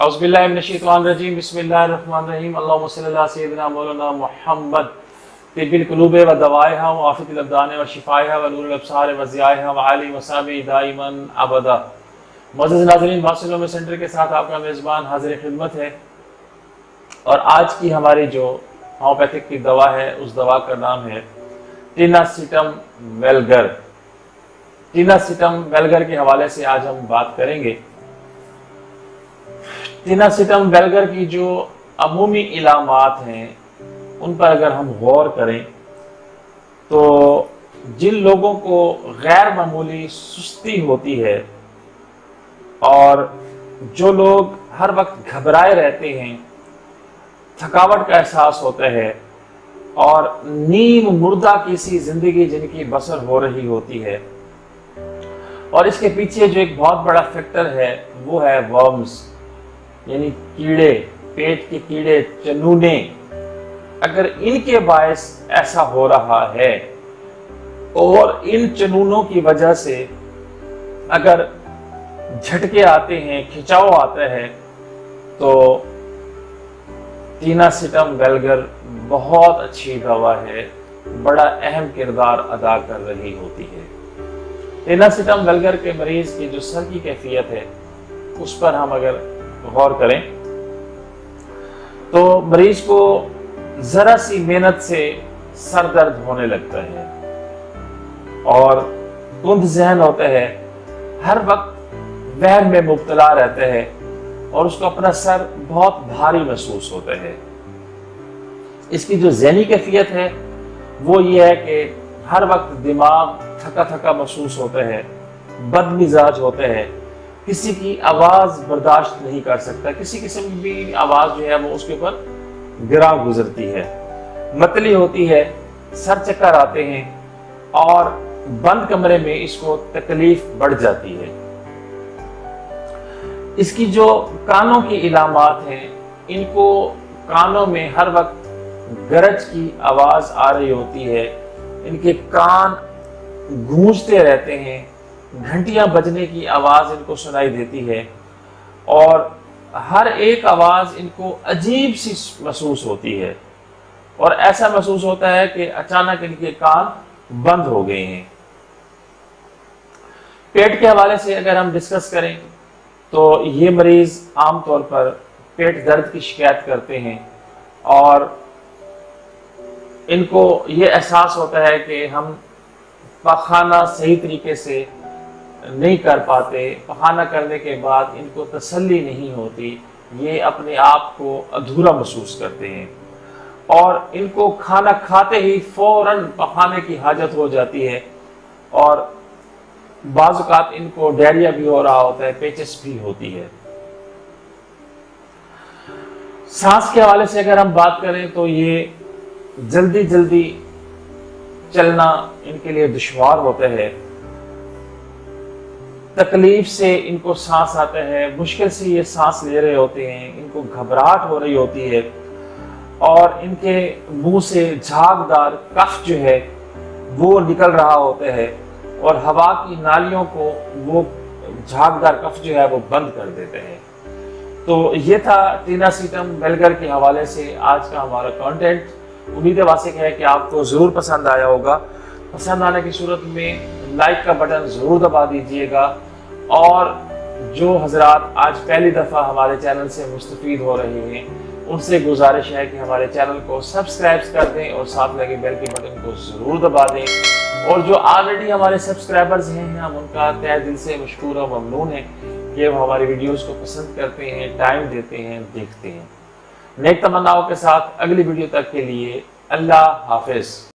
औज़ुबिल्लाहि मिनश्शैतानिर्रजीम बिस्मिल्लाहिर्रहमानिर्रहीम अल्लाहुम्मा सल्लि अला सय्यिदिना मौलाना मुहम्मद तिब्बिल कुलूब व दवाइहा व आफियतिल अब्दान व शिफाइहा व नूरुल अब्सार व ज़ियाइहा व आलि व सहाबी दाइमन अबदा। मुअज़्ज़ज़ नाज़रीन, मासूम सेंटर के साथ आपका मेज़बान हाज़िर खिदमत है और आज की हमारी जो होम्योपैथिक की दवा है उस दवा का नाम है टिनासिटम वेलगर। टिनासिटम वेलगर के हवाले से आज हम बात करेंगे। टिनासिटम वेलगर की जो अमूमी इलामात हैं उन पर अगर हम गौर करें तो जिन लोगों को गैर मामूली सुस्ती होती है और जो लोग हर वक्त घबराए रहते हैं, थकावट का एहसास होता है और नीम मुर्दा की सी जिंदगी जिनकी बसर हो रही होती है, और इसके पीछे जो एक बहुत बड़ा फैक्टर है वो है वर्म्स, यानी कीड़े, पेट के कीड़े, चनूने। अगर इनके बायस ऐसा हो रहा है और इन चनूनों की वजह से अगर झटके आते हैं, खिंचाव आता है, तो टिनासिटम वेलगर बहुत अच्छी दवा है, बड़ा अहम किरदार अदा कर रही होती है। टिनासिटम वेलगर के मरीज की जो सर की कैफियत है उस पर हम अगर गौर करें तो मरीज को जरा सी मेहनत से सर दर्द होने लगता है और कुंद जहन होता है, हर वक्त वहम में मुब्तला रहता है और उसको अपना सर बहुत भारी महसूस होता है। इसकी जो ज़हनी कैफियत है वो ये है कि हर वक्त दिमाग थका थका महसूस होता है, बदमिजाज होता है, किसी की आवाज़ बर्दाश्त नहीं कर सकता, किसी किस्म की भी आवाज़ जो है वो उसके ऊपर गिरा गुजरती है, मतली होती है, सर चक्कर आते हैं और बंद कमरे में इसको तकलीफ बढ़ जाती है। इसकी जो कानों की इलामात हैं, इनको कानों में हर वक्त गरज की आवाज़ आ रही होती है, इनके कान गूंजते रहते हैं, घंटियां बजने की आवाज़ इनको सुनाई देती है और हर एक आवाज़ इनको अजीब सी महसूस होती है और ऐसा महसूस होता है कि अचानक इनके कान बंद हो गए हैं। पेट के हवाले से अगर हम डिस्कस करें तो ये मरीज आमतौर पर पेट दर्द की शिकायत करते हैं और इनको ये एहसास होता है कि हम पखाना सही तरीके से नहीं कर पाते, पखाना करने के बाद इनको तसल्ली नहीं होती, ये अपने आप को अधूरा महसूस करते हैं और इनको खाना खाते ही फौरन पखाने की हाजत हो जाती है और बाज़ औक़ात इनको डायरिया भी हो रहा होता है, पेचिस भी होती है। सांस के हवाले से अगर हम बात करें तो ये जल्दी जल्दी चलना इनके लिए दुश्वार होता है, तकलीफ से इनको सांस आता है, मुश्किल से ये सांस ले रहे होते हैं, इनको घबराहट हो रही होती है और इनके मुंह से झागदार कफ जो है वो निकल रहा होता है और हवा की नालियों को वो झागदार कफ जो है वो बंद कर देते हैं। तो ये था टिनासिटम वेलगर के हवाले से आज का हमारा कंटेंट। उम्मीद वासिक है कि आपको ज़रूर पसंद आया होगा। पसंद आने की सूरत में लाइक का बटन ज़रूर दबा दीजिएगा और जो हजरात आज पहली दफ़ा हमारे चैनल से मुस्तफ़ीद हो रहे हैं उनसे गुजारिश है कि हमारे चैनल को सब्सक्राइब कर दें और साथ लगे बेल के बटन को ज़रूर दबा दें। और जो ऑलरेडी हमारे सब्सक्राइबर्स हैं हम उनका तहे दिल से मशकूर और ममनून है कि वो हमारी वीडियोज़ को पसंद करते हैं, टाइम देते हैं, देखते हैं। नेक तमन्नाओं के साथ अगली वीडियो तक के लिए अल्लाह हाफिज़।